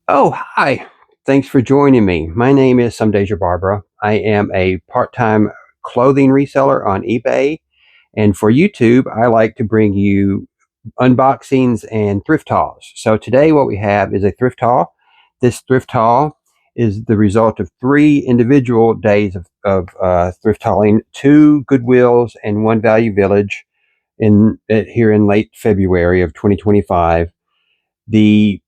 Oh, hi. Thanks for joining me. My name is Some Days Your Barbara. I am a part-time clothing reseller on eBay. And for YouTube, I like to bring you unboxings and thrift hauls. So today what we have is a thrift haul. This thrift haul is the result of 3 individual days of thrift hauling, 2 Goodwills and 1 Value Village here in late February of 2025. The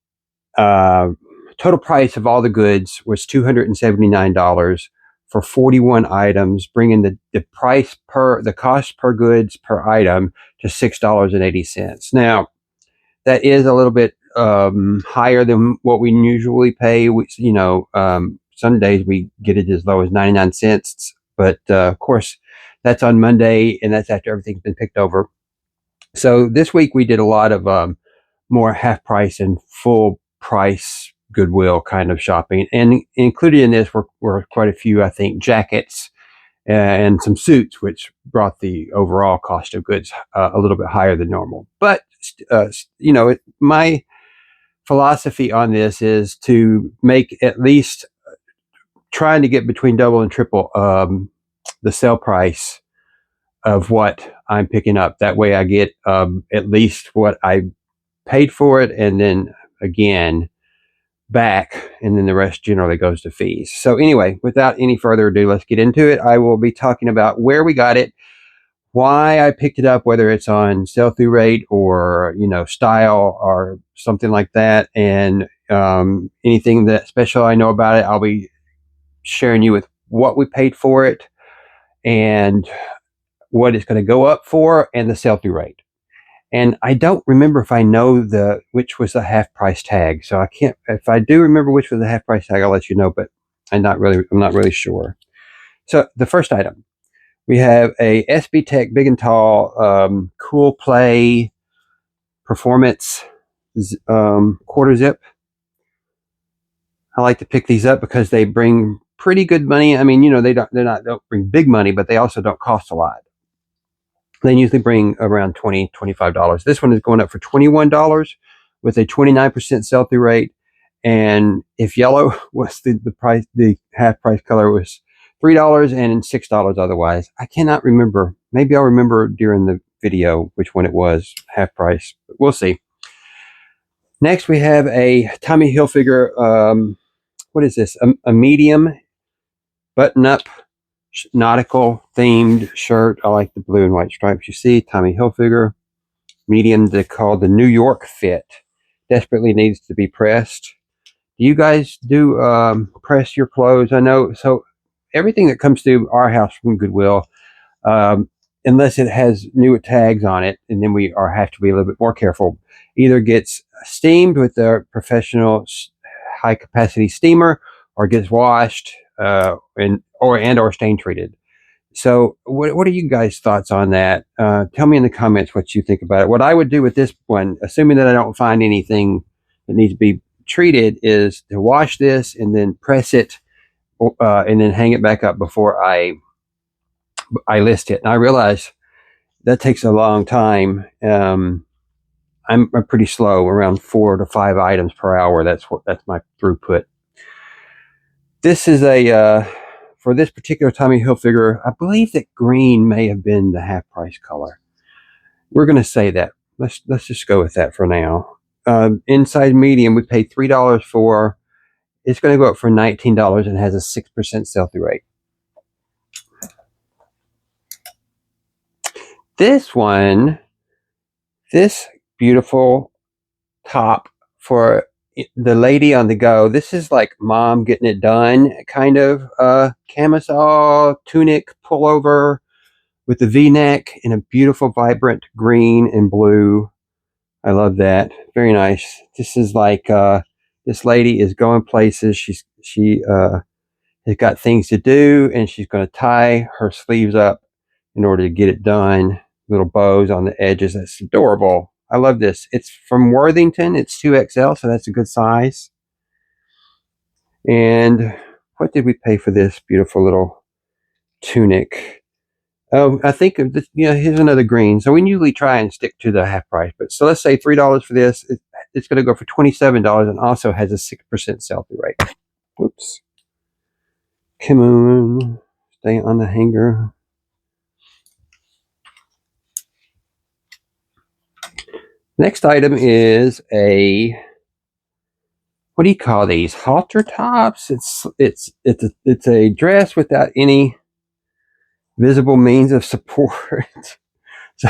uh, total price of all the goods was $279 for 41 items, bringing the cost per goods per item to $6.80. Now, that is a little bit higher than what we usually pay. Some days we get it as low as 99 cents, but of course, that's on Monday, and that's after everything's been picked over. So this week we did a lot of more half price and full price Goodwill kind of shopping. And included in this were quite a few, I think, jackets and some suits, which brought the overall cost of goods a little bit higher than normal. But, my philosophy on this is to make at least trying to get between double and triple the sale price of what I'm picking up. That way I get at least what I paid for it, and then again back, and then the rest generally goes to fees. So anyway, without any further ado, let's get into it. I will be talking about where we got it, why I picked it up, whether it's on sell-through rate or style or something like that, and anything that special I know about it. I'll be sharing you with what we paid for it and what it's going to go up for and the sell-through rate. And I don't remember if I know which was the half price tag. So I can't. If I do remember which was the half price tag, I'll let you know. But I'm not really sure. So the first item, we have a SB Tech Big and Tall Cool Play Performance quarter zip. I like to pick these up because they bring pretty good money. I mean, they don't bring big money, but they also don't cost a lot. They usually bring around $20, $25. This one is going up for $21 with a 29% sell-through rate. And if yellow was the price, the half price color was $3 and $6 otherwise. I cannot remember. Maybe I'll remember during the video which one it was, half price. But we'll see. Next, we have a Tommy Hilfiger. What is this? A medium button-up nautical themed shirt. I like the blue and white stripes. You see, Tommy Hilfiger, medium. They call the New York fit. Desperately needs to be pressed. Do you guys do press your clothes? I know. So everything that comes through our house from Goodwill, unless it has new tags on it, and then we have to be a little bit more careful, either gets steamed with a professional high capacity steamer, or gets washed or stain treated. So what are you guys' thoughts on that? Tell me in the comments what you think about it. What I would do with this one, assuming that I don't find anything that needs to be treated, is to wash this and then press it and then hang it back up before I list it. And I realize that takes a long time. I'm pretty slow, around 4 to 5 items per hour. That's my throughput. This is for this particular Tommy Hilfiger, I believe that green may have been the half price color. We're going to say that. Let's just go with that for now. Inside medium, we paid $3 for. It's going to go up for $19 and has a 6% sell-through rate. This beautiful top for the lady on the go. This is like mom getting it done kind of camisole tunic pullover with the V-neck in a beautiful vibrant green and blue. I love that. Very nice. This is like this lady is going places. She has got things to do, and she's going to tie her sleeves up in order to get it done. Little bows on the edges. That's adorable. I love this. It's from Worthington. It's 2XL, so that's a good size. And what did we pay for this beautiful little tunic? Oh, I think of this, here's another green. So we usually try and stick to the half price. But so let's say $3 for this. It it's going to go for $27 and also has a 6% sell-through rate. Oops. Come on. Stay on the hanger. Next item is a, what do you call these? Halter tops? It's a dress without any visible means of support. So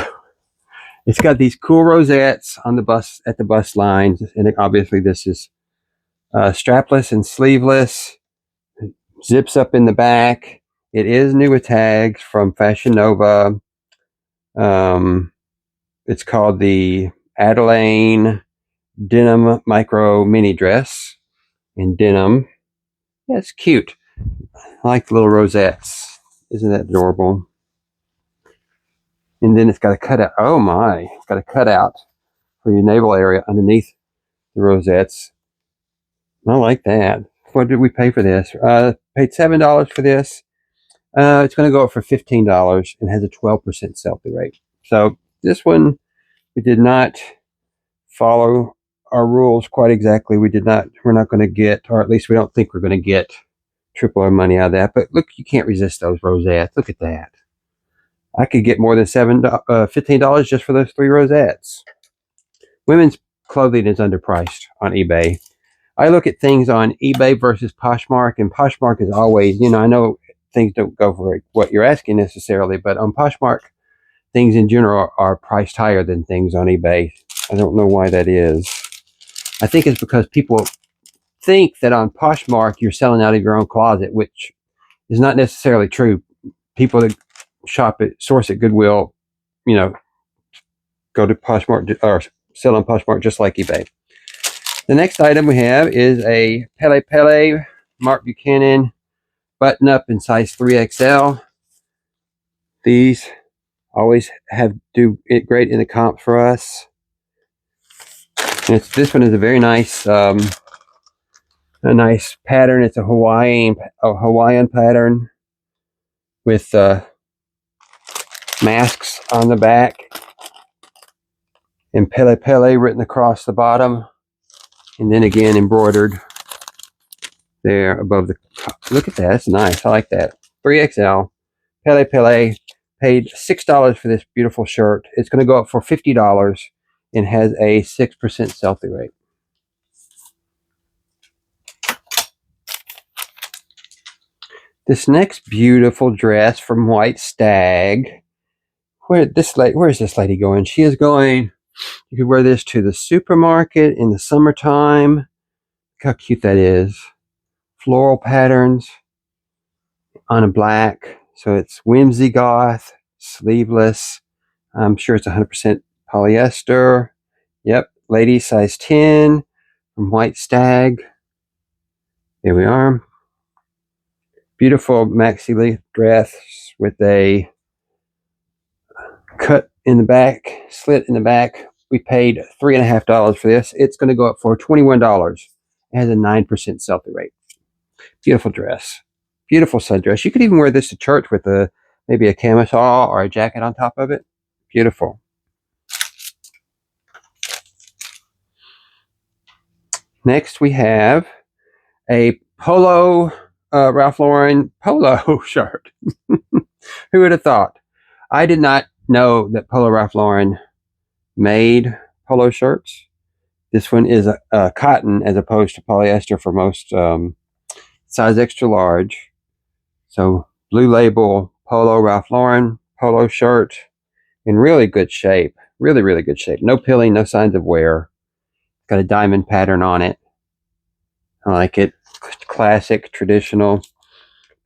it's got these cool rosettes on the bust, at the bust lines, and obviously this is strapless and sleeveless. Zips up in the back. It is new with tags from Fashion Nova. It's called the Adeline Denim Micro Mini Dress in denim. Yeah, it's cute. I like the little rosettes. Isn't that adorable? And then it's got a cutout. Oh my, it's got a cutout for your navel area underneath the rosettes. I like that. What did we pay for this? Paid $7 for this. It's going to go up for $15 and has a 12% sell-through rate. So this one, we did not follow our rules quite exactly. We're not going to get, or at least we don't think we're going to get triple our money out of that. But look, you can't resist those rosettes. Look at that. I could get more than $15 just for those 3 rosettes. Women's clothing is underpriced on eBay. I look at things on eBay versus Poshmark, and Poshmark is always, I know things don't go for what you're asking necessarily, but on Poshmark, things in general are priced higher than things on eBay. I don't know why that is. I think it's because people think that on Poshmark you're selling out of your own closet, which is not necessarily true. People that source at Goodwill, go to Poshmark or sell on Poshmark just like eBay. The next item we have is a Pele Pele Mark Buchanan button up in size 3XL. These always do it great in the comp for us. And this one is a very nice, a nice pattern. It's a Hawaiian pattern with masks on the back and Pele Pele written across the bottom, and then again embroidered there above the. Look at that. That's nice. I like that. 3XL Pele Pele. Paid $6 for this beautiful shirt. It's going to go up for $50 and has a 6% sell-through rate. This next beautiful dress from White Stag. Where is this lady going? She is going. You could wear this to the supermarket in the summertime. Look how cute that is. Floral patterns on a black. So it's whimsy goth, sleeveless. I'm sure it's 100% polyester. Yep, ladies size 10 from White Stag. There we are. Beautiful maxi dress with a cut in the back, slit in the back. We paid $3.50 for this. It's going to go up for $21. It has a 9% sell-through rate. Beautiful dress. Beautiful sundress. You could even wear this to church with maybe a camisole or a jacket on top of it. Beautiful. Next we have a polo Ralph Lauren polo shirt. Who would have thought? I did not know that Polo Ralph Lauren made polo shirts. This one is a cotton as opposed to polyester for most, size extra large. So blue label Polo Ralph Lauren polo shirt in really good shape. Really, really good shape. No pilling, no signs of wear. Got a diamond pattern on it. I like it. Classic, traditional.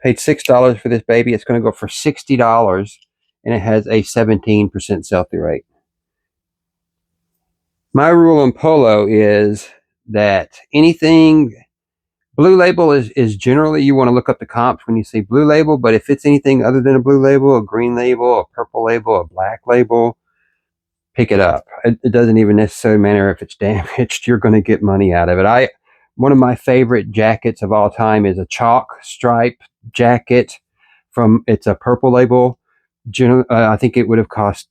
Paid $6 for this baby. It's going to go for $60, and it has a 17% sell-through rate. My rule on polo is that anything blue label is generally, you want to look up the comps when you see blue label, but if it's anything other than a blue label, a green label, a purple label, a black label, pick it up. It doesn't even necessarily matter if it's damaged. You're going to get money out of it. One of my favorite jackets of all time is a chalk stripe jacket it's a purple label. I think it would have cost,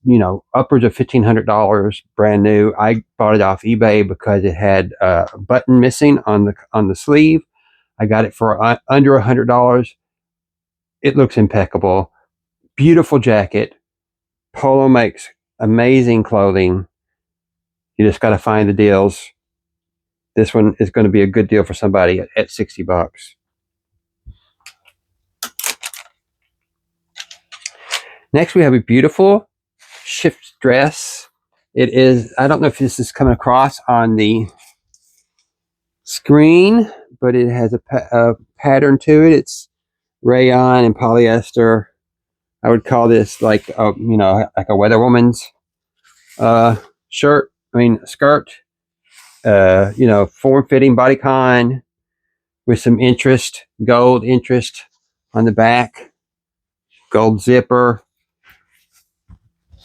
upwards of $1,500 brand new. I bought it off eBay because it had a button missing on the sleeve. I got it for under $100. It looks impeccable. Beautiful jacket. Polo makes amazing clothing. You just got to find the deals. This one is going to be a good deal for somebody at $60. Next, we have a beautiful shift dress. It is, I don't know if this is coming across on the screen, but it has a pattern to it. It's rayon and polyester. I would call this like like a weather woman's skirt. Form-fitting bodycon with some gold interest on the back, gold zipper,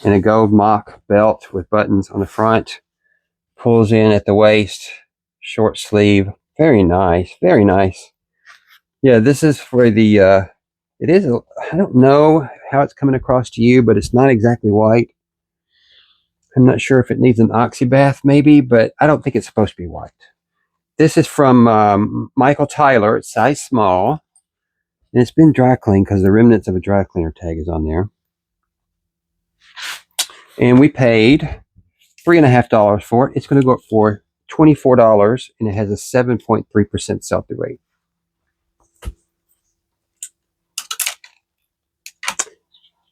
and a gold mock belt with buttons on the front. Pulls in at the waist, short sleeve. Very nice, very nice. Yeah, this is for the, it is, I don't know how it's coming across to you, but it's not exactly white. I'm not sure if it needs an oxy bath maybe, but I don't think it's supposed to be white. This is from Michael Tyler. It's size small. And it's been dry cleaned because the remnants of a dry cleaner tag is on there. And we paid $3.50 for it. It's going to go up for $24, and it has a 7.3% sell-through rate.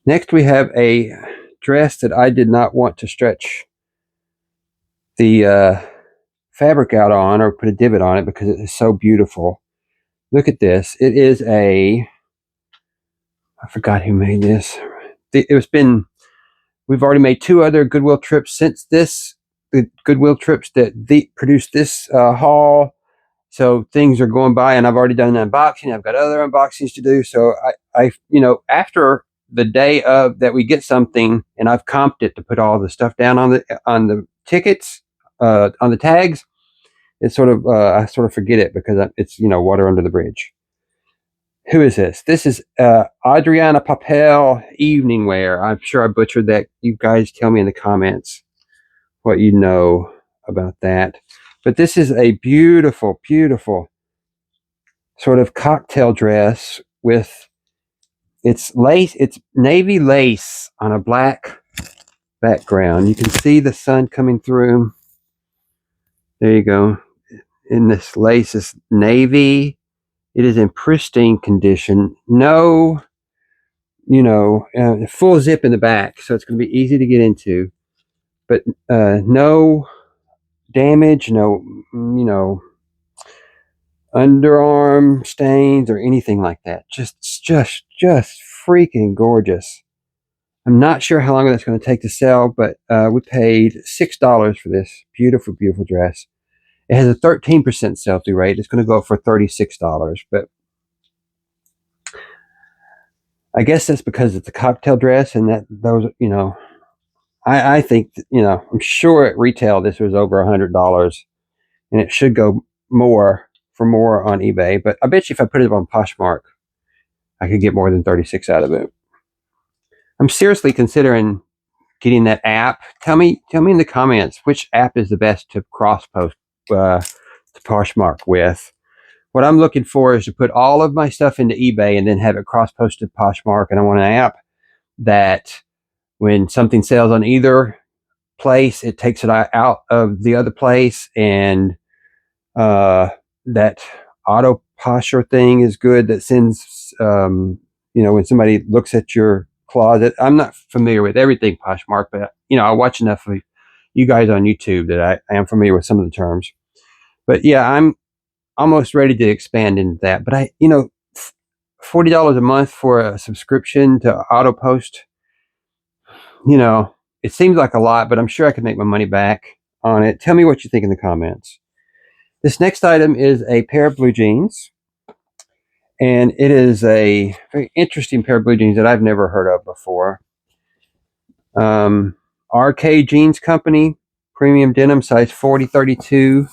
Next, we have a dress that I did not want to stretch the fabric out on or put a divot on it because it is so beautiful. Look at this. It is I forgot who made this. We've already made 2 other Goodwill trips since this. The Goodwill trips that produced this haul. So things are going by, and I've already done an unboxing. I've got other unboxings to do. So I after the day of that we get something, and I've comped it to put all the stuff down on the tickets, on the tags. It's sort of I sort of forget it because it's water under the bridge. Who is this? This is Adriana Papel evening wear. I'm sure I butchered that. You guys tell me in the comments what you know about that. But this is a beautiful, beautiful sort of cocktail dress with it's navy lace on a black background. You can see the sun coming through. There you go. And this lace is navy. It is in pristine condition. No, full zip in the back, so it's going to be easy to get into. But no damage, no, underarm stains or anything like that. Just freaking gorgeous. I'm not sure how long that's going to take to sell, but we paid $6 for this beautiful, beautiful dress. It has a 13% sell-through rate. It's going to go for $36, but I guess that's because it's a cocktail dress, and I think I'm sure at retail this was over $100, and it should go for more on eBay. But I bet you if I put it on Poshmark, I could get more than 36 out of it. I'm seriously considering getting that app. Tell me in the comments which app is the best to cross post to Poshmark with. What I'm looking for is to put all of my stuff into eBay and then have it cross posted to Poshmark. And I want an app that when something sells on either place, it takes it out of the other place, and that auto posture thing is good. That sends when somebody looks at your closet. I'm not familiar with everything Poshmark, but I watch enough of you guys on YouTube that I am familiar with some of the terms. But yeah, I'm almost ready to expand into that. But $40 a month for a subscription to auto post, it seems like a lot, but I'm sure I could make my money back on it. Tell me what you think in the comments. This next item is a pair of blue jeans, and it is a very interesting pair of blue jeans that I've never heard of before. RK Jeans Company, premium denim, size 40-32.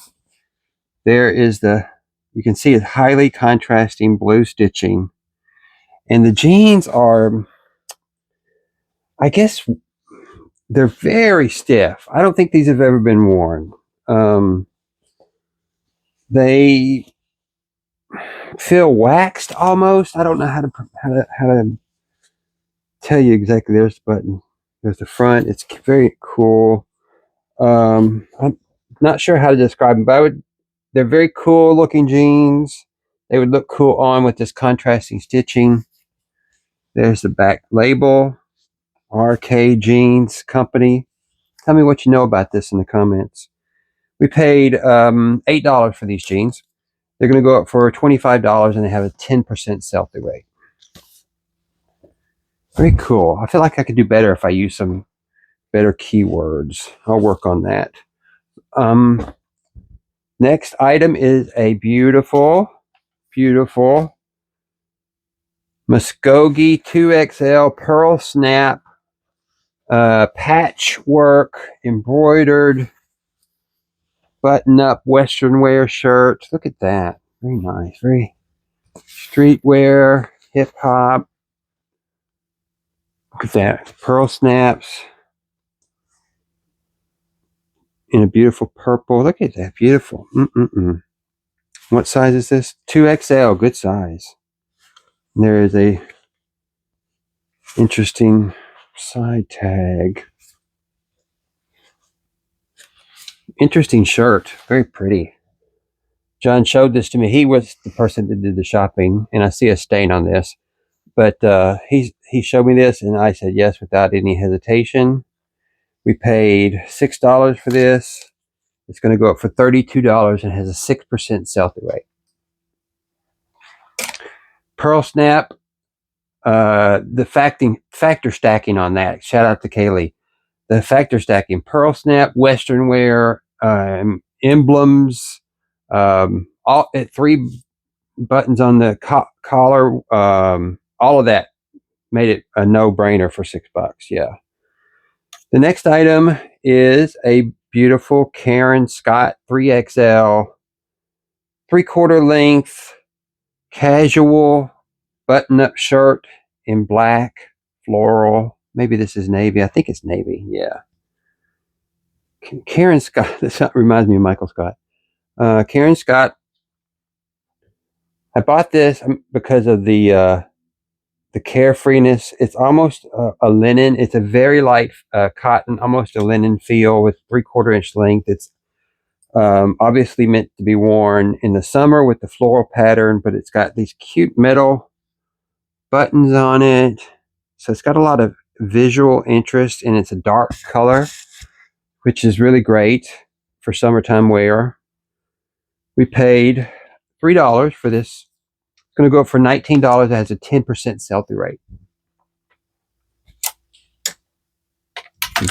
There is you can see it's highly contrasting blue stitching. And the jeans are, I guess they're very stiff. I don't think these have ever been worn. They feel waxed almost. I don't know how to tell you exactly. There's the button. There's the front. It's very cool. I'm not sure how to describe them, but they're very cool looking jeans. They would look cool on with this contrasting stitching. There's the back label, RK Jeans Company. Tell me what you know about this in the comments. We paid $8 for these jeans. They're going to go up for $25 and they have a 10% sell-through rate. Very cool. I feel like I could do better if I use some better keywords. I'll work on that. Next item is a beautiful, beautiful Muskogee 2XL Pearl Snap patchwork embroidered button-up Western wear shirt. Look at that. Very nice. Very streetwear, hip-hop. Look at that. Pearl snaps in a beautiful purple. Look at that. Beautiful. What size is this? 2XL. Good size. And there is a interesting side tag. Interesting shirt. Very pretty. John showed this to me. He was the person that did the shopping, and I see a stain on this. But he showed me this, and I said yes without any hesitation. We paid $6 for this. It's going to go up for $32 and has a 6% sell-through rate. Pearl Snap, the factor stacking on that. Shout out to Kaylee. The factor stacking, Pearl Snap, Western wear, emblems, all 3 buttons on the collar, all of that made it a no-brainer for $6. Yeah. The next item is a beautiful Karen Scott 3XL, 3/4 length, casual button-up shirt in black, floral. Maybe this is navy. I think it's navy. Yeah. Karen Scott. This reminds me of Michael Scott. Karen Scott. I bought this because of the carefreeness. It's almost a linen. It's a very light cotton, almost a linen feel with 3/4 inch length. It's obviously meant to be worn in the summer with the floral pattern, but it's got these cute metal buttons on it. So it's got a lot of visual interest, and it's a dark color, which is really great for summertime wear. We paid $3 for this. It's going to go up for $19. It has a 10% sell-through rate.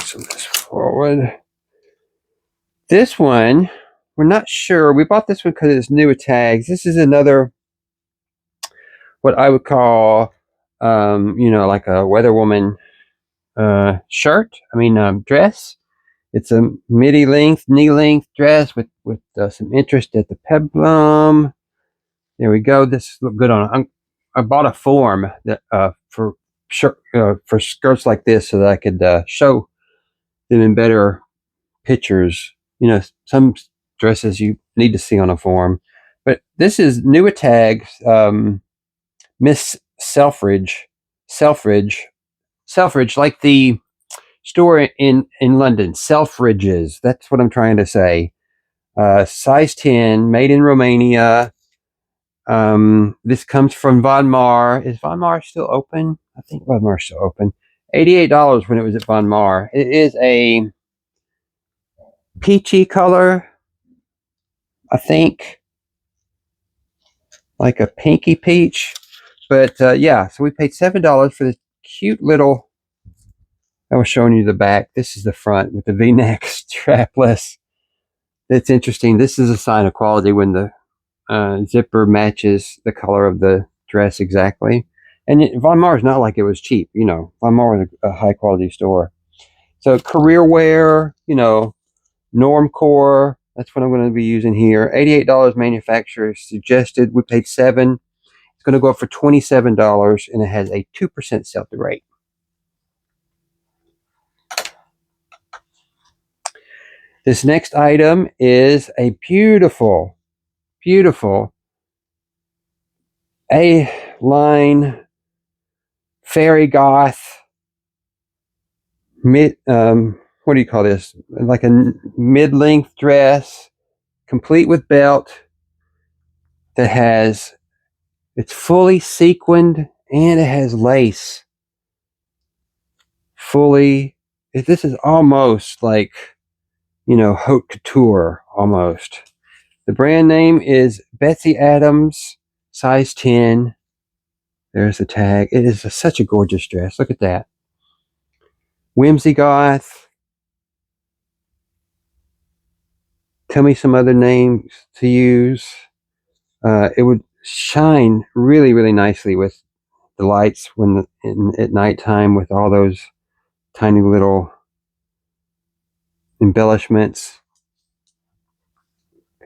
So this forward. This one, we're not sure. We bought this one because it's newer tags. This is another, what I would call, like a weather woman shirt. Dress. It's a midi length, knee length dress with some interest at the peplum. There we go. This look good on. I bought a form that for skirts like this so that I could show them in better pictures. Some dresses you need to see on a form, but this is newer tags. Miss Selfridge, like the store in London, Selfridges. That's what I'm trying to say. Size 10, made in Romania. This comes from Von Mar. Is Von Mar still open? I think Von Mar's still open. $88 when it was at Von Mar. It is a peachy color, I think, like a pinky peach. But yeah, so we paid $7 for this cute little. I was showing you the back. This is the front with the V-neck strapless. It's interesting. This is a sign of quality when the zipper matches the color of the dress exactly. And Von Mar is not like it was cheap. Von Mar was a high quality store. So career wear, Normcore. That's what I'm going to be using here. $88 manufacturer suggested. We paid $7. It's going to go up for $27, and it has a 2% sell-through rate. This next item is a beautiful, beautiful A-line fairy goth mid, what do you call this? Like a mid-length dress, complete with belt, that has, it's fully sequined and it has lace. Fully, this is almost like, haute couture almost. The brand name is Betsy Adams, size 10. There's the tag. It is such a gorgeous dress. Look at that. Whimsy Goth. Tell me some other names to use. It would shine really, really nicely with the lights at nighttime with all those tiny little embellishments.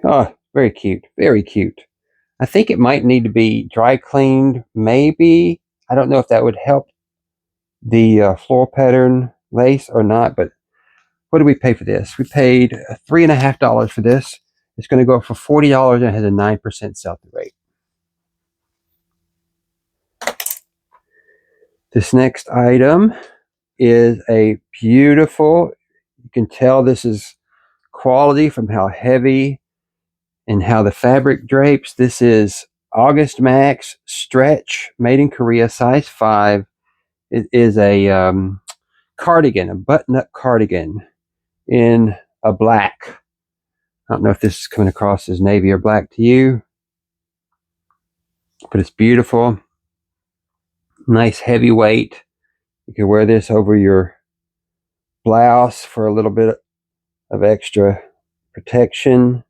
Oh, very cute. Very cute. I think it might need to be dry cleaned, maybe. I don't know if that would help the floral pattern lace or not, but what did we pay for this? We paid $3.50 for this. It's going to go up for $40 and it has a 9% sell-through rate. This next item is a beautiful, you can tell this is quality from how heavy and how the fabric drapes. This is August Max Stretch, made in Korea, size 5. It is a cardigan, a button-up cardigan in a black. I don't know if this is coming across as navy or black to you, but it's beautiful. Nice heavy weight. You can wear this over your blouse for a little bit of extra protection.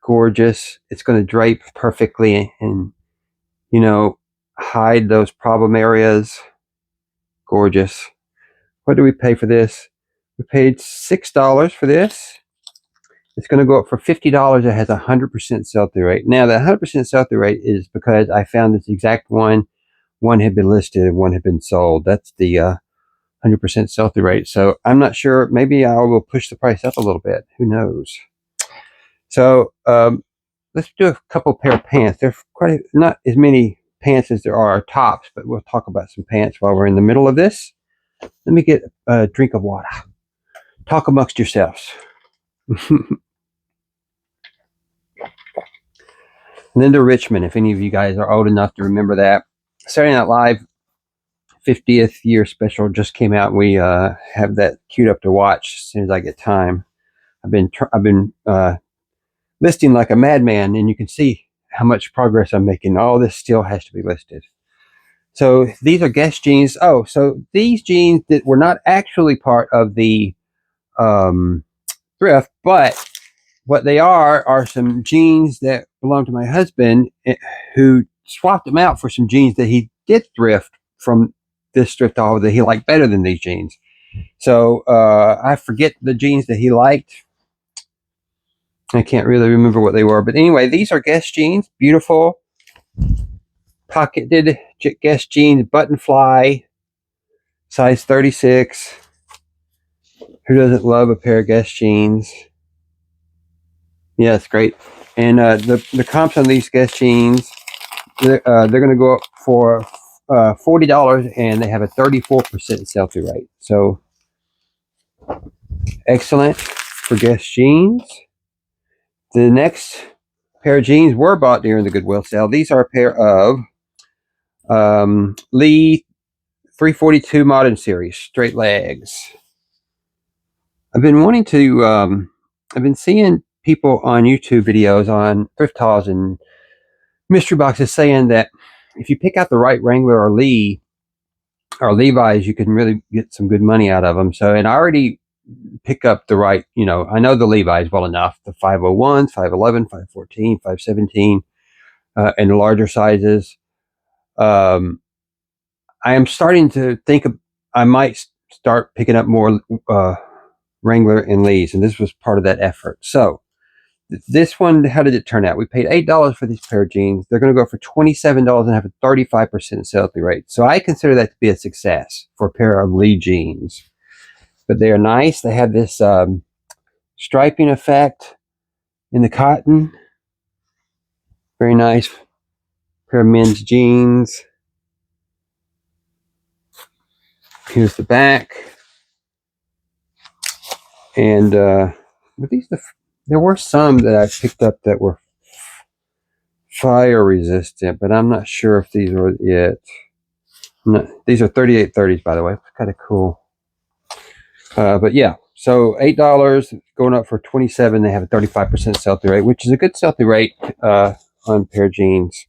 Gorgeous. It's going to drape perfectly and, hide those problem areas. Gorgeous. What do we pay for this? We paid $6 for this. It's going to go up for $50. It has a 100% sell-through rate. Now, the 100% sell-through rate is because I found this exact one. One had been listed and one had been sold. That's the 100% sell-through rate. So I'm not sure. Maybe I will push the price up a little bit. Who knows? So let's do a couple pair of pants. There's not as many pants as there are tops, but we'll talk about some pants while we're in the middle of this. Let me get a drink of water. Talk amongst yourselves. Linda Richmond, if any of you guys are old enough to remember that. Saturday Night Live 50th year special just came out. We have that queued up to watch as soon as I get time. I've been listing like a madman, and you can see how much progress I'm making. All this still has to be listed. So these are Guess jeans. Oh, so these jeans that were not actually part of the thrift, but what they are some jeans that belong to my husband, who swapped them out for some jeans that he did thrift from this thrift haul that he liked better than these jeans. So I forget the jeans that he liked. I can't really remember what they were, but anyway, these are Guess jeans. Beautiful pocketed Guess jeans, button fly, size 36. Who doesn't love a pair of Guess jeans? Yeah, it's great. And the comps on these Guess jeans, they're going to go up for $40, and they have a 34% sell-through rate. So excellent for Guess jeans. The next pair of jeans were bought during the Goodwill sale. These are a pair of Lee 342 Modern Series straight legs. I've been wanting to. I've been seeing people on YouTube videos on thrift hauls and mystery boxes saying that if you pick out the right Wrangler or Lee or Levi's, you can really get some good money out of them. So, and I already pick up the right, I know the Levi's well enough, the 501, 511, 514, 517, and the larger sizes. I am starting to think I might start picking up more Wrangler and Lee's, and this was part of that effort. So this one, how did it turn out? We paid $8 for these pair of jeans. They're going to go for $27 and have a 35% sell-through rate. So I consider that to be a success for a pair of Lee jeans. But they are nice. They have this striping effect in the cotton. Very nice pair of men's jeans. Here's the back. And with these, there were some that I picked up that were fire resistant, but I'm not sure if these are it. No, these are 3830s, by the way. It's kind of cool. But yeah, so $8 going up for 27. They have a 35% sell-through rate, which is a good sell-through rate on a pair of jeans.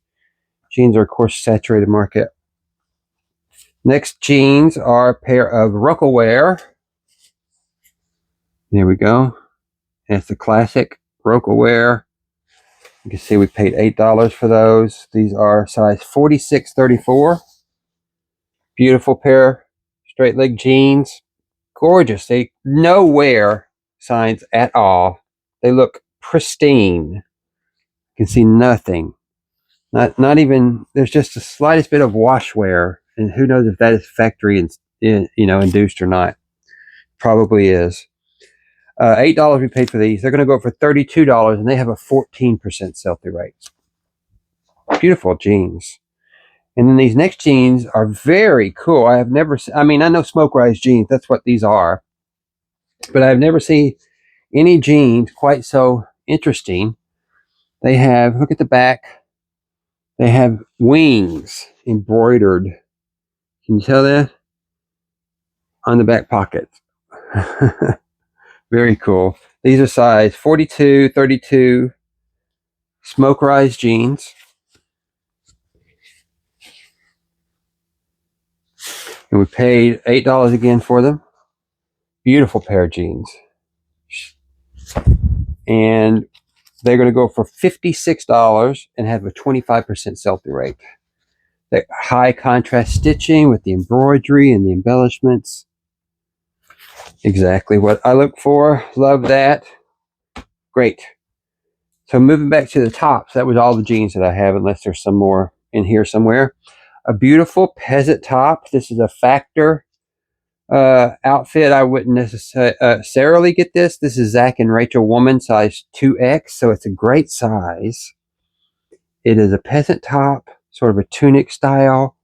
Jeans are, of course, saturated market. Next jeans are a pair of Rockaware. There we go. It's the classic Rockaware. You can see we paid $8 for those. These are size 46-34. Beautiful pair, straight leg jeans. Gorgeous. They no wear signs at all. They look pristine. You can see nothing. Not even, there's just the slightest bit of wash wear. And who knows if that is factory induced or not. Probably is. $8 we paid for these. They're going to go up for $32, and they have a 14% sell-through rate. Beautiful jeans. And then these next jeans are very cool. I have never seen, I mean, I know smoke rise jeans. That's what these are. But I've never seen any jeans quite so interesting. They have, look at the back. They have wings embroidered. Can you tell that? On the back pockets. Very cool. These are size 42, 32 smoke rise jeans. And we paid $8 again for them. Beautiful pair of jeans. And they're going to go for $56 and have a 25% sell-through rate. The high contrast stitching with the embroidery and the embellishments. Exactly what I look for. Love that. Great. So moving back to the tops, that was all the jeans that I have, unless there's some more in here somewhere. A beautiful peasant top. This is a factor outfit. I wouldn't necessarily get this. This is Zach and Rachel Woman, size 2X, so it's a great size. It is a peasant top, sort of a tunic style,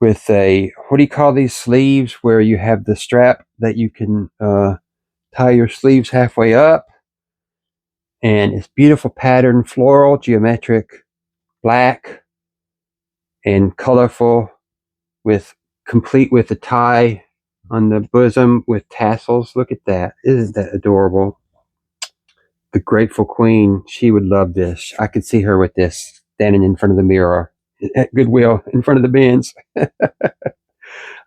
with a, what do you call these sleeves, where you have the strap that you can tie your sleeves halfway up. And it's beautiful pattern, floral, geometric, black, and colorful, with complete with a tie on the bosom with tassels. Look at that. Isn't that adorable? The Grateful Queen, she would love this. I could see her with this standing in front of the mirror at Goodwill in front of the bins.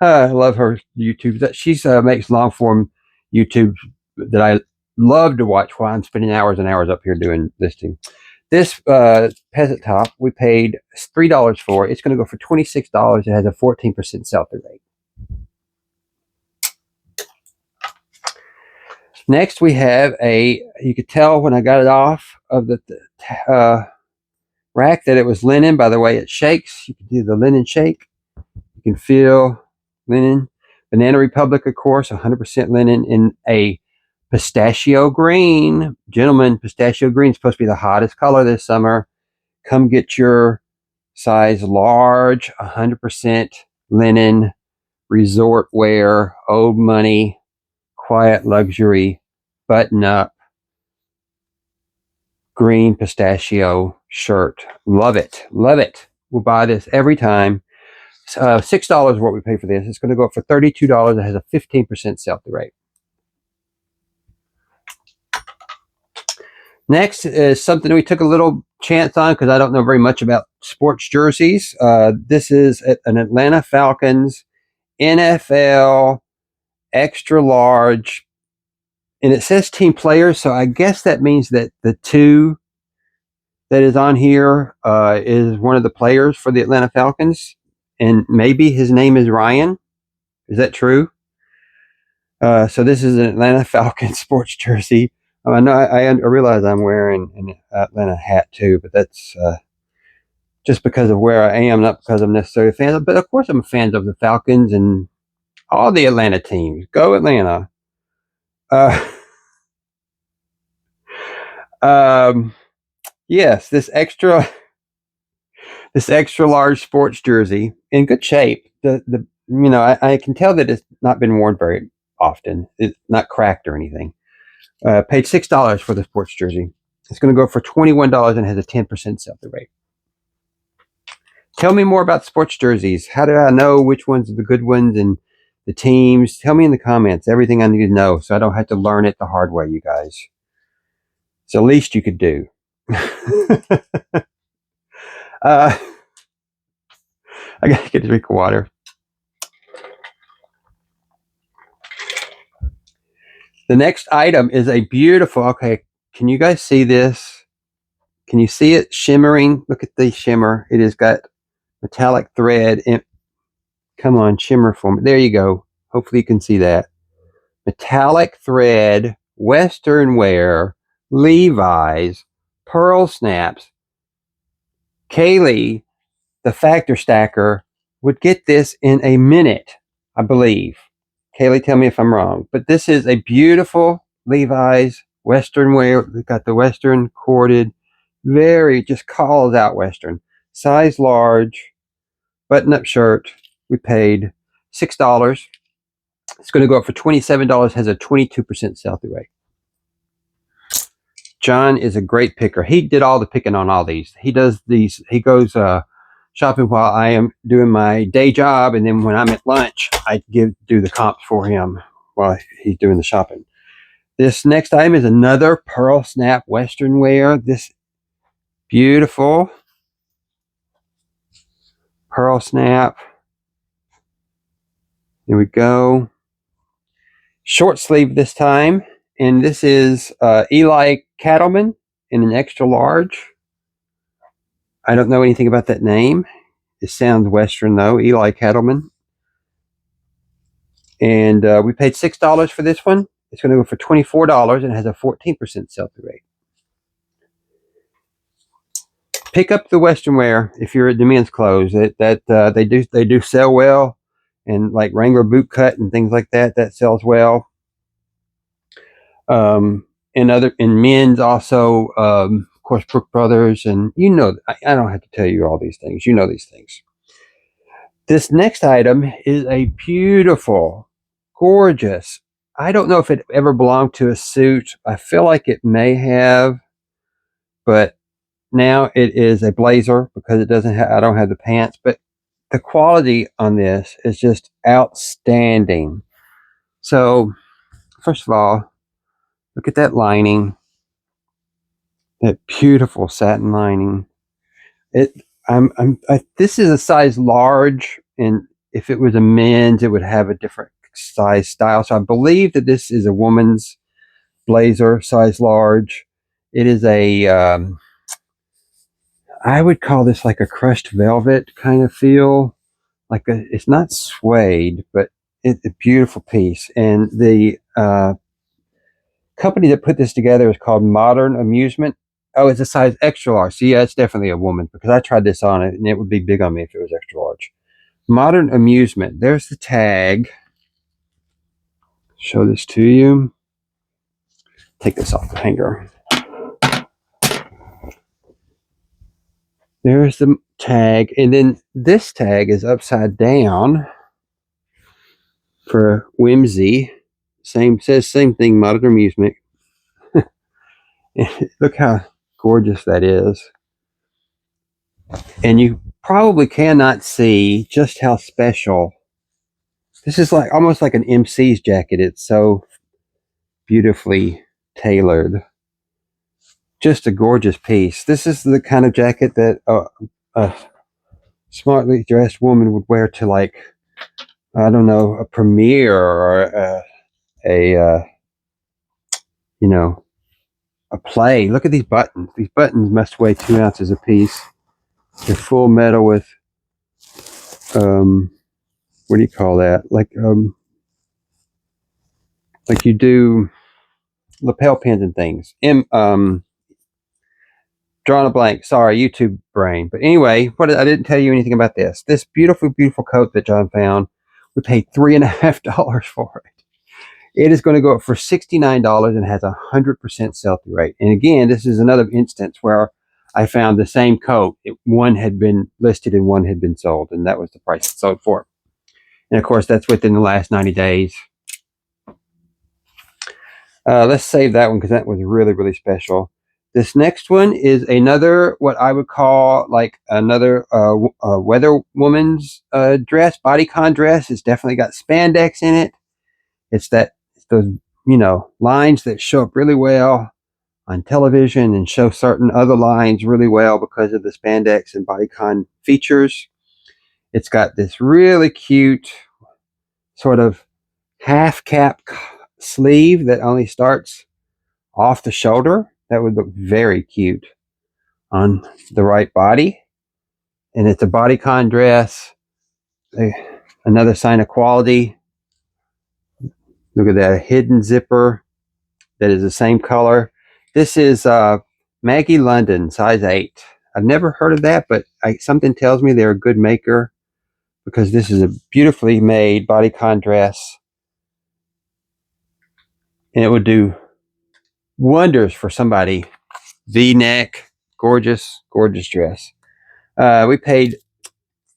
I love her YouTube. She makes long form YouTube that I love to watch while I'm spending hours and hours up here doing listing. This peasant top we paid $3 for. It's going to go for $26. It has a 14% sell-through rate. Next, we have you could tell when I got it off of the rack that it was linen by the way it shakes. You can do the linen shake. You can feel linen. Banana Republic, of course, 100% linen in a pistachio green. Gentlemen, pistachio green is supposed to be the hottest color this summer. Come get your size large, 100% linen, resort wear, old money, quiet luxury, button up, green pistachio shirt. Love it. Love it. We'll buy this every time. $6 is what we pay for this. It's going to go up for $32. It has a 15% sell-through rate. Next is something we took a little chance on because I don't know very much about sports jerseys. This is an Atlanta Falcons NFL extra large, and it says team players, so I guess that means that the 2 that is on here is one of the players for the Atlanta Falcons, and maybe his name is Ryan. Is that true? So this is an Atlanta Falcons sports jersey. I know I realize I'm wearing an Atlanta hat too, but that's just because of where I am, not because I'm necessarily a fan of, but of course I'm a fan of the Falcons and all the Atlanta teams. Go Atlanta. Yes, this extra large sports jersey in good shape. I can tell that it's not been worn very often. It's not cracked or anything. Paid $6 for the sports jersey. It's going to go for $21 and has a 10% sell-through rate. Tell me more about sports jerseys. How do I know which ones are the good ones and the teams? Tell me in the comments everything I need to know so I don't have to learn it the hard way, you guys. It's the least you could do. I gotta get a drink of water. The next item is a beautiful, okay, can you guys see this? Can you see it shimmering? Look at the shimmer. It has got metallic thread. Come on, shimmer for me. There you go. Hopefully you can see that. Metallic thread, Western wear, Levi's, pearl snaps. Kaylee, the factor stacker, would get this in a minute, I believe. Kaylee, tell me if I'm wrong. But this is a beautiful Levi's Western wear. We've got the Western corded, very just calls out Western. Size large, button up shirt. We paid $6. It's going to go up for $27, has a 22% sell-through rate. John is a great picker. He did all the picking on all these. He does these, he goes shopping while I am doing my day job, and then when I'm at lunch, I do the comps for him while he's doing the shopping. This next item is another pearl snap Western wear. This beautiful pearl snap. Here we go. Short sleeve this time, and this is Eli Cattleman in an extra large. I don't know anything about that name. It sounds Western though, Eli Cattleman. And we paid $6 for this one. It's going to go for $24 and has a 14% sell-through rate. Pick up the Western wear if you're at the men's clothes. They do sell well, and like Wrangler boot cut and things like that sells well. In men's also, of course, Brook Brothers, and I don't have to tell you all these things. You know these things. This next item is a beautiful, gorgeous. I don't know if it ever belonged to a suit. I feel like it may have, but now it is a blazer because it doesn't have, I don't have the pants, but the quality on this is just outstanding. So, first of all, look at that lining. That beautiful satin lining. This is a size large, and if it was a men's, it would have a different size style. So I believe that this is a woman's blazer, size large. It is I would call this like a crushed velvet kind of feel. It's not suede, but it's a beautiful piece. And the company that put this together is called Modern Amusement. Oh, it's a size extra large. So yeah, it's definitely a woman because I tried this on it and it would be big on me if it was extra large. Modern Amusement. There's the tag. Show this to you. Take this off the hanger. There's the tag. And then this tag is upside down for whimsy. Says same thing, Modern Amusement. Look how gorgeous that is. And you probably cannot see just how special. This is like almost like an MC's jacket. It's so beautifully tailored. Just a gorgeous piece. This is the kind of jacket that a smartly dressed woman would wear to, like, I don't know, a premiere or a play. Look at these buttons. These buttons must weigh 2 ounces a piece. They're full metal with what do you call that? Like you do lapel pins and things. Drawing a blank. Sorry, YouTube brain. But anyway, I didn't tell you anything about this. This beautiful, beautiful coat that John found. We paid $3.50 for it. It is going to go up for $69 and has a 100% sell-through rate. And again, this is another instance where I found the same coat. One had been listed and one had been sold, and that was the price it sold for. And of course, that's within the last 90 days. Let's save that one because that was really, really special. This next one is another, what I would call like another weather woman's dress, bodycon dress. It's definitely got spandex in it. It's those, lines that show up really well on television and show certain other lines really well because of the spandex and bodycon features. It's got this really cute sort of half cap sleeve that only starts off the shoulder. That would look very cute on the right body. And it's a bodycon dress. Another sign of quality. Look at that, a hidden zipper that is the same color. This is Maggie London, size 8. I've never heard of that, but something tells me they're a good maker because this is a beautifully made bodycon dress. And it would do wonders for somebody. V-neck, gorgeous, gorgeous dress. We paid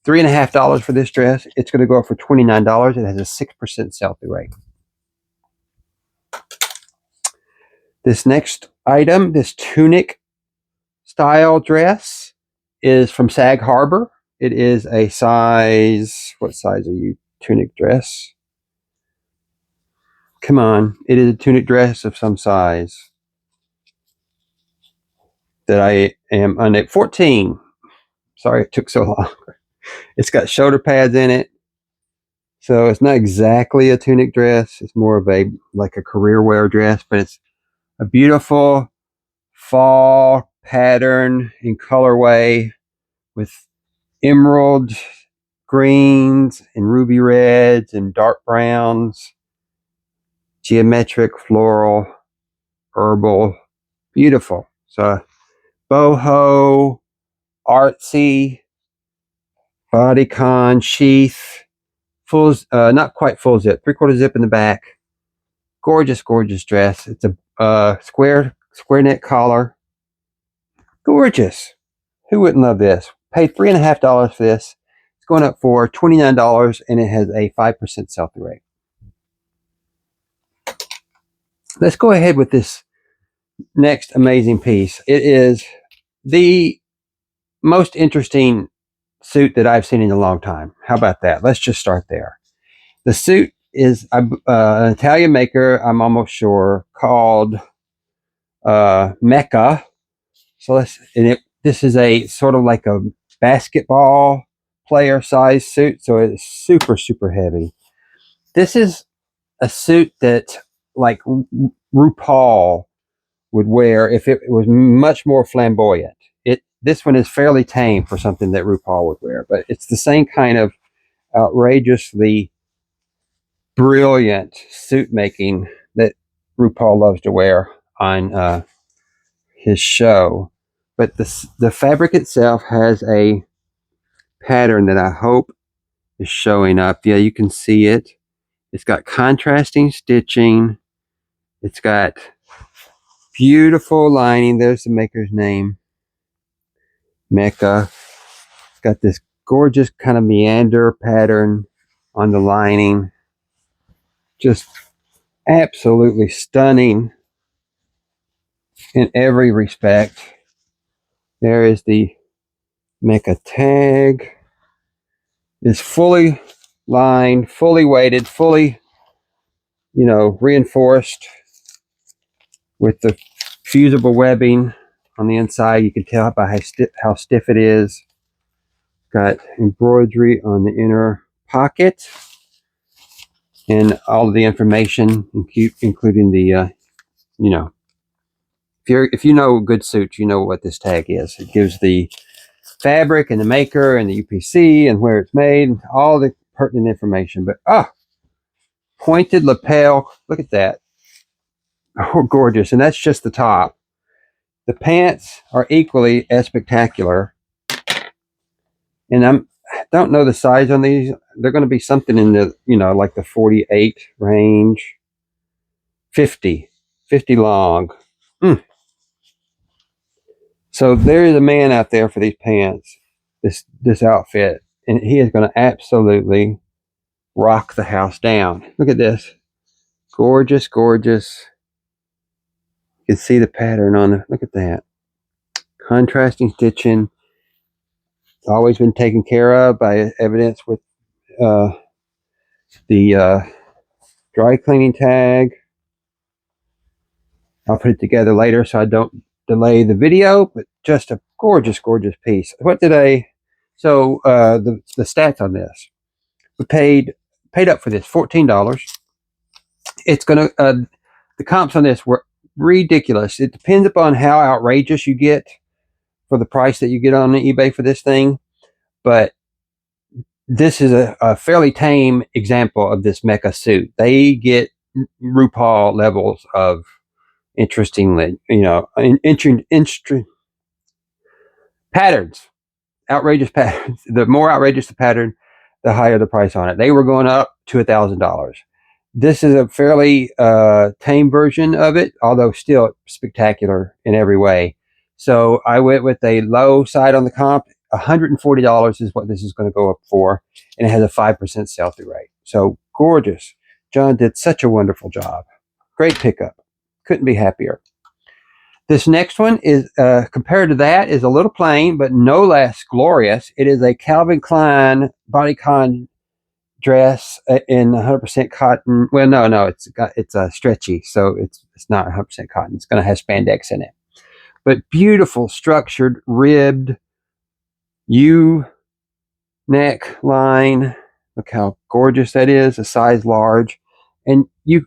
$3.50 for this dress. It's going to go up for $29. It has a 6% sell-through rate. This next item, this tunic style dress, is from Sag Harbor. It is a size, what size are you? Tunic dress. Come on, it is a tunic dress of some size that I am unable. 14. Sorry it took so long. It's got shoulder pads in it. So it's not exactly a tunic dress. It's more of like a career wear dress, but it's a beautiful fall pattern in colorway with emerald greens and ruby reds and dark browns, geometric, floral, herbal, beautiful. So boho, artsy, bodycon, sheath, full, not quite full zip, 3/4 zip in the back. Gorgeous, gorgeous dress. It's a square neck collar. Gorgeous. Who wouldn't love this? Paid $3.50 for this. It's going up for $29 and it has a 5% sell-through rate. Let's go ahead with this next amazing piece. It is the most interesting suit that I've seen in a long time. How about that? Let's just start there. The suit is an Italian maker, I'm almost sure, called Mecca. So this is a sort of like a basketball player size suit. So it's super, super heavy. This is a suit that like RuPaul would wear if it was much more flamboyant. This one is fairly tame for something that RuPaul would wear, but it's the same kind of outrageously brilliant suit making that RuPaul loves to wear on his show. But the fabric itself has a pattern that I hope is showing up. Yeah, you can see it. It's got contrasting stitching. It's got beautiful lining. There's the maker's name, Mecca. It's got this gorgeous kind of meander pattern on the lining. Just absolutely stunning in every respect. There is the Mecca tag. It's fully lined, fully weighted, fully, reinforced with the fusible webbing on the inside. You can tell by how stiff it is. Got embroidery on the inner pocket and all of the information, including the, if you know good suits, you know what this tag is. It gives the fabric and the maker and the UPC and where it's made, all the pertinent information. But pointed lapel, look at that. Oh, gorgeous. And that's just the top. The pants are equally as spectacular. And I don't know the size on these. They're going to be something in the, like the 48 range. 50 long. So there is a man out there for these pants, this outfit, and he is going to absolutely rock the house down. Look at this. Gorgeous, gorgeous. You can see the pattern on it. Look at that. Contrasting stitching. It's always been taken care of by evidence with the dry cleaning tag. I'll put it together later so I don't delay the video, but just a gorgeous, gorgeous piece. What did I, so the stats on this, we paid up for this $14. It's going to, the comps on this were ridiculous. It depends upon how outrageous you get for the price that you get on eBay for this thing, but this is a fairly tame example of this mecha suit. They get RuPaul levels of interestingly, patterns, outrageous patterns. The more outrageous the pattern, the higher the price on it. They were going up to $1,000. This is a fairly tame version of it, although still spectacular in every way. So I went with a low side on the comp. $140 is what this is going to go up for, and it has a 5% sell-through rate. So gorgeous. John did such a wonderful job. Great pickup. Couldn't be happier. This next one is, compared to that, is a little plain, but no less glorious. It is a Calvin Klein bodycon dress in 100% cotton. Well, no, it's stretchy, so it's not 100% cotton. It's going to have spandex in it, but beautiful, structured, ribbed U neck line. Look how gorgeous that is. A size large, and you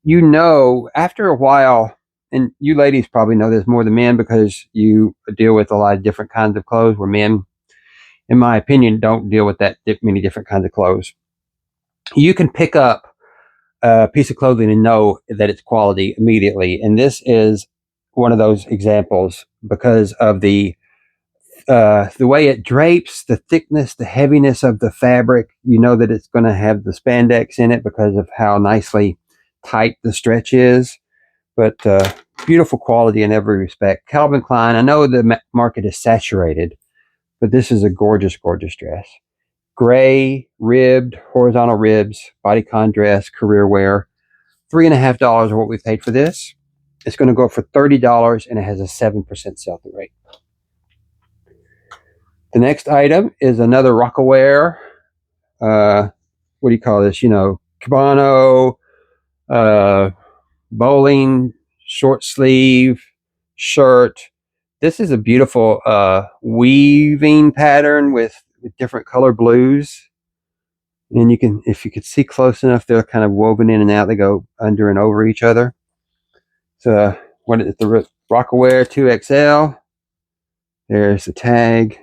know after a while. And you ladies probably know this more than men because you deal with a lot of different kinds of clothes, where men, in my opinion, don't deal with that many different kinds of clothes. You can pick up a piece of clothing and know that it's quality immediately. And this is one of those examples because of the way it drapes, the thickness, the heaviness of the fabric. You know that it's going to have the spandex in it because of how nicely tight the stretch is. But beautiful quality in every respect. Calvin Klein, I know the market is saturated, but this is a gorgeous, gorgeous dress. Gray, ribbed, horizontal ribs, bodycon dress, career wear. $3.50 is what we paid for this. It's going to go up for $30, and it has a 7% sell-through rate. The next item is another Rockaware. What do you call this? Kimono, bowling short sleeve shirt. This is a beautiful weaving pattern with different color blues, and if you could see close enough, they're kind of woven in and out. They go under and over each other. So what is the Rockaware 2XL? There's the tag.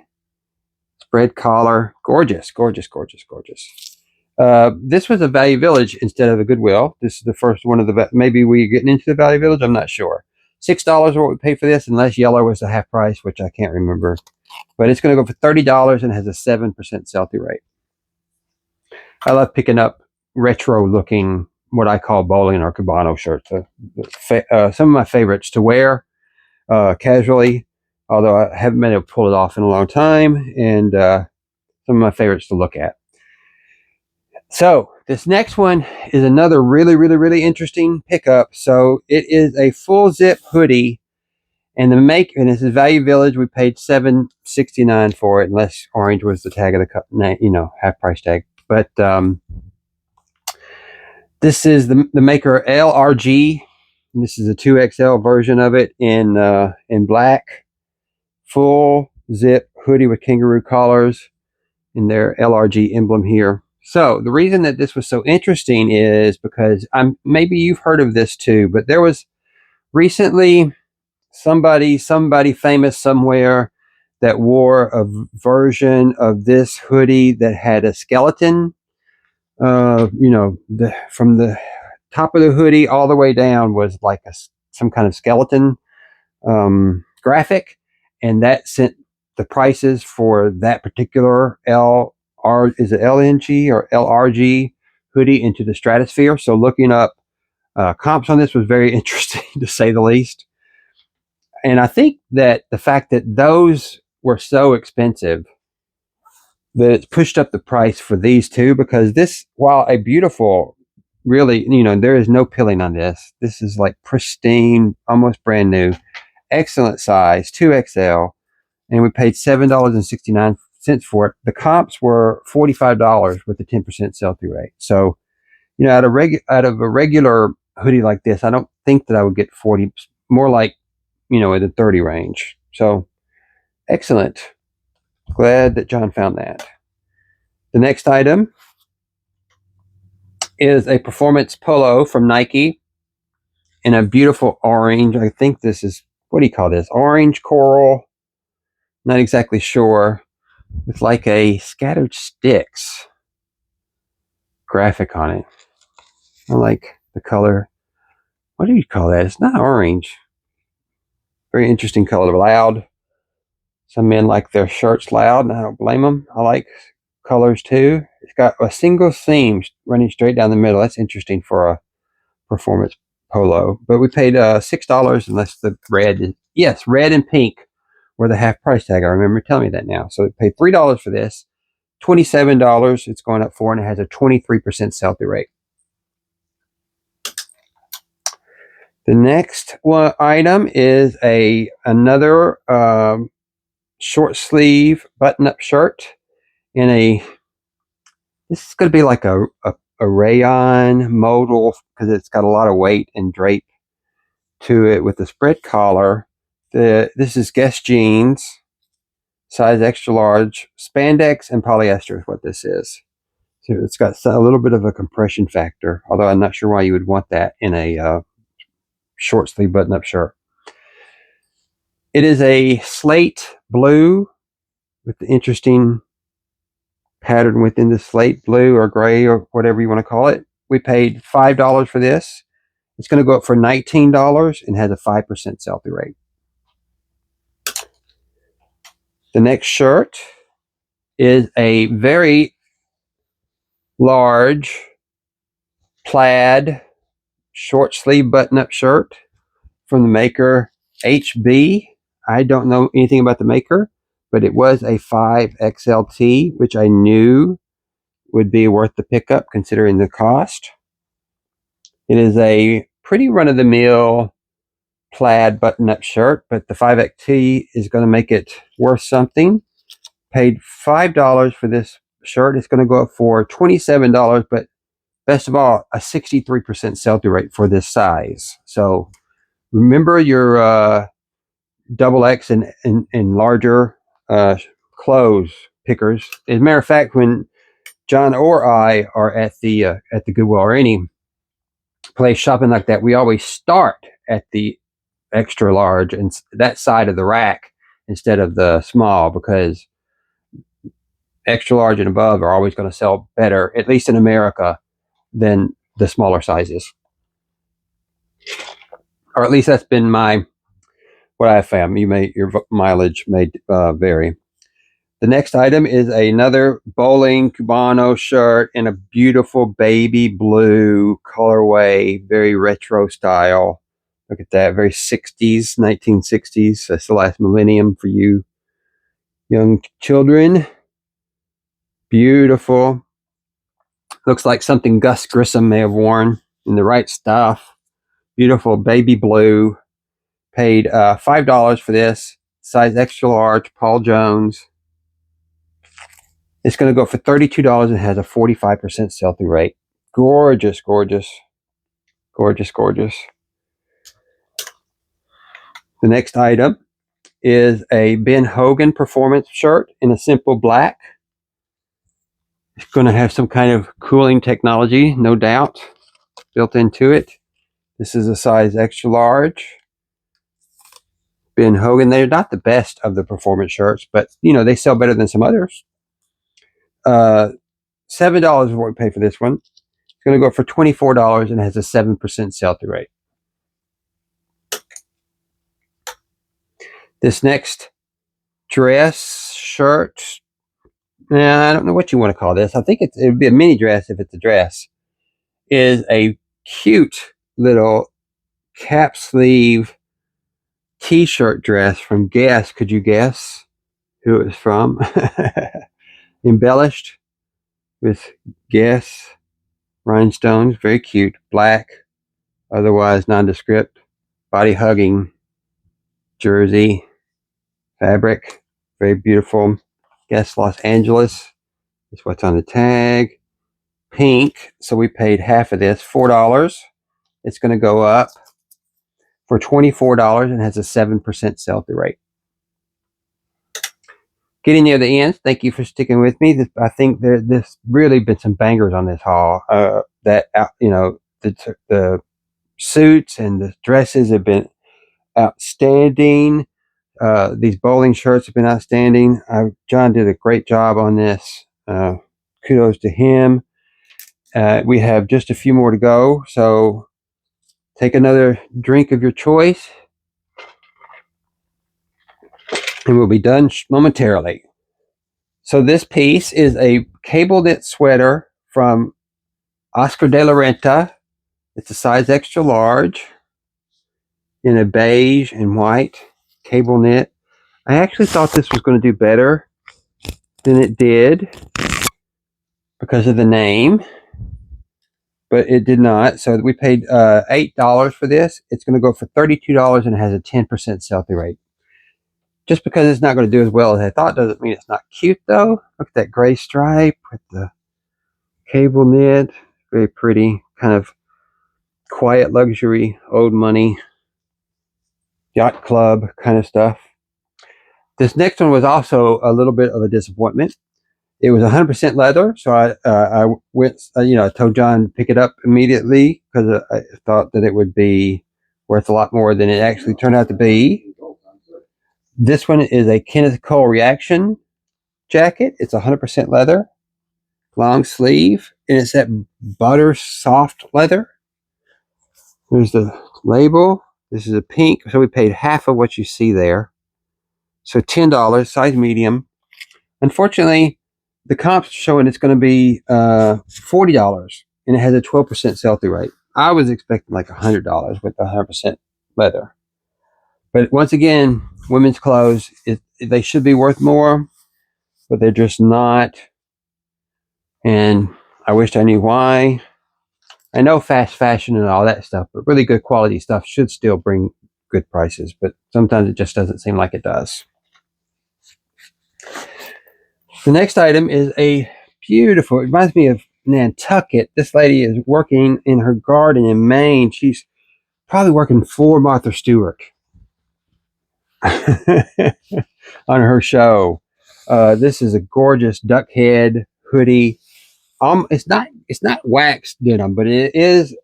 Spread collar. Gorgeous, gorgeous, gorgeous, gorgeous. This was a Value Village instead of a Goodwill. This is the first one of the, maybe we're getting into the Value Village, I'm not sure. $6 is what we paid for this, unless yellow was the half price, which I can't remember. But it's going to go for $30 and has a 7% sell-through rate. I love picking up retro-looking, what I call bowling or Kimono shirts. Some of my favorites to wear casually, although I haven't been able to pull it off in a long time, and some of my favorites to look at. So this next one is another really, really, really interesting pickup. So it is a full zip hoodie, and and this is Value Village. We paid $7.69 for it, unless orange was the tag of the half price tag. But this is the maker LRG. And this is a 2XL version of it in black, full zip hoodie with kangaroo collars in their LRG emblem here. So the reason that this was so interesting is because maybe you've heard of this too, but there was recently somebody famous somewhere that wore a version of this hoodie that had a skeleton. From the top of the hoodie all the way down was like some kind of skeleton graphic, and that sent the prices for that particular is it LNG or LRG hoodie into the stratosphere. So looking up Comps on this was very interesting to say the least. And I think that the fact that those were so expensive, that it's pushed up the price for these two, because this, while a beautiful, really, there is no pilling on this. This is like pristine, almost brand new, excellent size, 2XL, and we paid $7.69 for it. The comps were $45 with a 10% sell-through rate. So, out of a regular hoodie like this, I don't think that I would get 40, more like, in the 30 range. So, excellent. Glad that John found that. The next item is a performance polo from Nike in a beautiful orange. I think this is, what do you call this? Orange coral. Not exactly sure. With like a scattered sticks graphic on it. I like the color. What do you call that? It's not orange. Very interesting color. Loud. Some men like their shirts loud, and I don't blame them. I like colors too. It's got a single seam running straight down the middle. That's interesting for a performance polo. But we paid $6, unless the red. Yes, red and pink were the half price tag. I remember telling me that now. So we paid $3 for this. $27. It's going up 4, and it has a 23% sell-through rate. The next one item is another short sleeve button-up shirt in this is going to be like a rayon modal, because it's got a lot of weight and drape to it, with the spread collar. This is Guess jeans, size extra large, spandex and polyester is what this is. So it's got a little bit of a compression factor, although I'm not sure why you would want that in a short sleeve button-up shirt. It is a slate blue with the interesting pattern within the slate blue or gray or whatever you want to call it. We paid $5 for this. It's going to go up for $19 and has a 5% sell-through rate. The next shirt is a very large plaid short sleeve button-up shirt from the maker HB. I don't know anything about the maker, but it was a 5XLT, which I knew would be worth the pickup considering the cost. It is a pretty run-of-the-mill plaid button-up shirt, but the 5XT is going to make it worth something. Paid $5 for this shirt. It's going to go up for $27, but best of all, a 63% sell-through rate for this size. So remember your double X and larger clothes pickers. As a matter of fact, when John or I are at the Goodwill or any place shopping like that, we always start at the extra large and that side of the rack instead of the small, because extra large and above are always going to sell better, at least in America, than the smaller sizes. Or at least that's been what I found. Your mileage may vary. The next item is another bowling Cubano shirt in a beautiful baby blue colorway, very retro style. Look at that, very 60s, 1960s. That's the last millennium for you young children. Beautiful. Looks like something Gus Grissom may have worn in the right stuff. Beautiful baby blue. Paid $5 for this. Size extra large, Paul Jones. It's going to go for $32 and has a 45% sell-through rate. Gorgeous, gorgeous. Gorgeous, gorgeous. The next item is a Ben Hogan performance shirt in a simple black. It's going to have some kind of cooling technology, no doubt, built into it. This is a size extra large. Ben Hogan, they're not the best of the performance shirts, but they sell better than some others. $7 is what we pay for this one. It's going to go for $24 and has a 7% sell-through rate. This next dress shirt, I don't know what you want to call this. I think it would be a mini dress if it's a dress, is a cute little cap sleeve t-shirt dress from Guess. Could you guess who it was from? Embellished with Guess rhinestones. Very cute. Black, otherwise nondescript. Body hugging jersey fabric. Very beautiful. Guess Los Angeles is what's on the tag. Pink. So we paid half of this, $4. It's going to go up for $24 and has a 7% sell-through rate. Getting near the end, thank you for sticking with me. I think there's really been some bangers on this haul. The suits and the dresses have been outstanding. These bowling shirts have been outstanding. John did a great job on this. Kudos to him. We have just a few more to go, so take another drink of your choice, and we'll be done momentarily. So this piece is a cable knit sweater from Oscar de la Renta. It's a size extra large in a beige and white cable knit. I actually thought this was going to do better than it did because of the name, but it did not. So we paid $8 for this. It's going to go for $32 and it has a 10% sell-through rate. Just because it's not going to do as well as I thought doesn't mean it's not cute, though. Look at that gray stripe with the cable knit. Very pretty, kind of quiet luxury, old money, yacht club kind of stuff. This next one was also a little bit of a disappointment. It was 100% leather, so I went, I told John to pick it up immediately because I thought that it would be worth a lot more than it actually turned out to be. This one is a Kenneth Cole Reaction jacket. It's 100% leather, long sleeve, and it's that butter soft leather. There's the label. This is a pink, so we paid half of what you see there. So $10, size medium. Unfortunately, the comp's showing it's going to be $40, and it has a 12% sell-through rate. I was expecting like $100 with the 100% leather. But once again, women's clothes, they should be worth more, but they're just not. And I wish I knew why. I know fast fashion and all that stuff, but really good quality stuff should still bring good prices, but sometimes it just doesn't seem like it does. The next item is a beautiful, it reminds me of Nantucket. This lady is working in her garden in Maine. She's probably working for Martha Stewart on her show. This is a gorgeous duck head hoodie. It's not waxed denim, but it is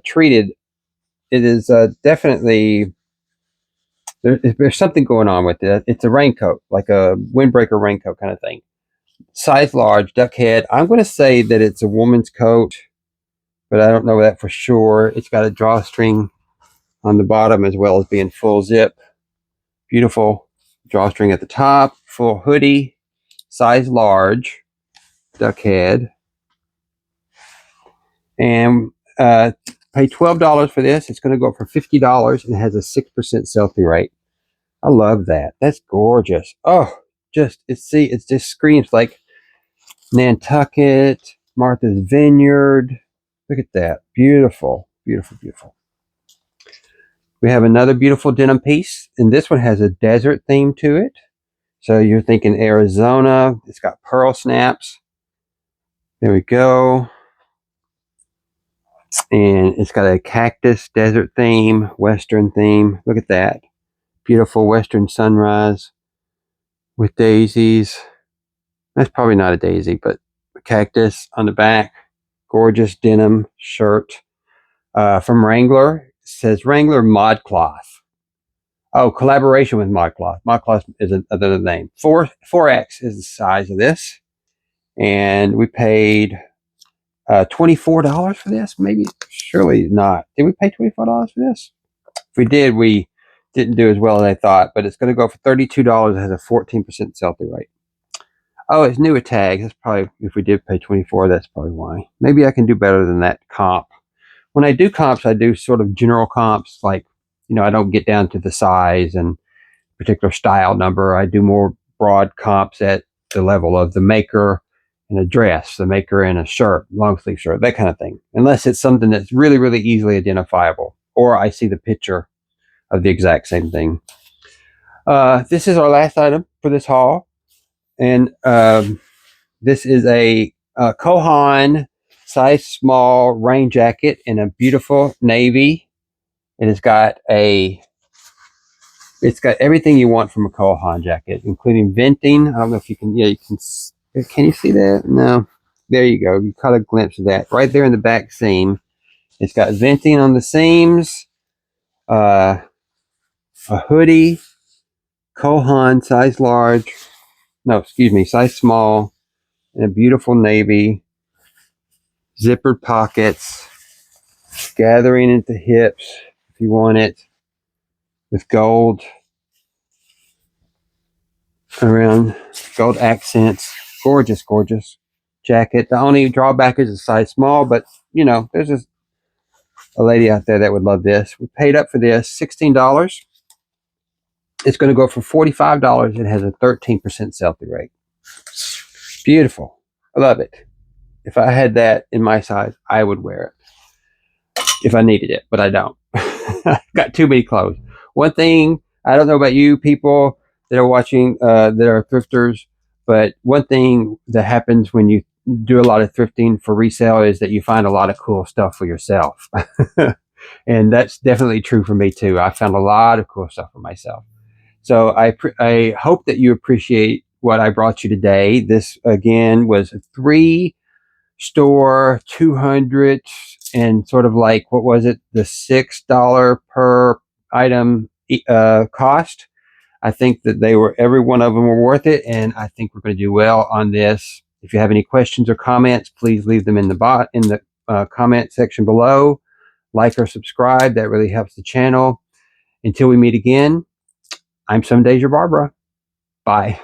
treated. It is definitely there's something going on with it. It's a raincoat, like a windbreaker raincoat kind of thing. Size large, duck head. I'm going to say that it's a woman's coat, but I don't know that for sure. It's got a drawstring on the bottom as well as being full zip. Beautiful drawstring at the top. Full hoodie, size large, duck head. And pay $12 for this. It's going to go for $50 and it has a 6% sell-through rate. I love that. That's gorgeous. Oh, it just screams like Nantucket, Martha's Vineyard. Look at that. Beautiful, beautiful, beautiful. We have another beautiful denim piece, and this one has a desert theme to it. So you're thinking Arizona. It's got pearl snaps. There we go. And it's got a cactus desert theme, western theme. Look at that. Beautiful western sunrise with daisies. That's probably not a daisy, but a cactus on the back. Gorgeous denim shirt from Wrangler. It says Wrangler ModCloth. Oh, collaboration with ModCloth. ModCloth is another name. 4X is the size of this. And we paid $24 for this? Maybe, surely not. Did we pay $24 for this? If we did, we didn't do as well as I thought, but it's going to go for $32. It has a 14% sell-through rate. Oh, it's new with tags. That's probably, if we did pay $24, that's probably why. Maybe I can do better than that comp When I do comps, I do sort of general comps, like, I don't get down to the size and particular style number. I do more broad comps at the level of the maker in a dress, the maker in a shirt, long sleeve shirt, that kind of thing. Unless it's something that's really, really easily identifiable, or I see the picture of the exact same thing. This is our last item for this haul, and this is a Kohan size small rain jacket in a beautiful navy. It's got everything you want from a Kohan jacket, including venting. I don't know if you can. Yeah, you can you see that? No. There you go. You caught a glimpse of that right there in the back seam. It's got venting on the seams. A hoodie, Kohan size large. No, excuse me, size small, and a beautiful navy. Zippered pockets, gathering at the hips if you want it, with gold around, gold accents. Gorgeous, gorgeous jacket. The only drawback is a size small, but there's a lady out there that would love this. We paid up for this $16. It's going to go for $45. It has a 13% sell-through rate. Beautiful. I love it. If I had that in my size, I would wear it if I needed it, but I don't. I've got too many clothes. One thing, I don't know about you people that are watching, that are thrifters, but one thing that happens when you do a lot of thrifting for resale is that you find a lot of cool stuff for yourself. And that's definitely true for me too. I found a lot of cool stuff for myself. So I hope that you appreciate what I brought you today. This again was a 3-store 200 and sort of like, what was it, the $6 per item cost. I think that every one of them were worth it, and I think we're going to do well on this. If you have any questions or comments, please leave them in the comment section below. Like or subscribe, that really helps the channel. Until we meet again, I'm Some Days Your Barbara. Bye.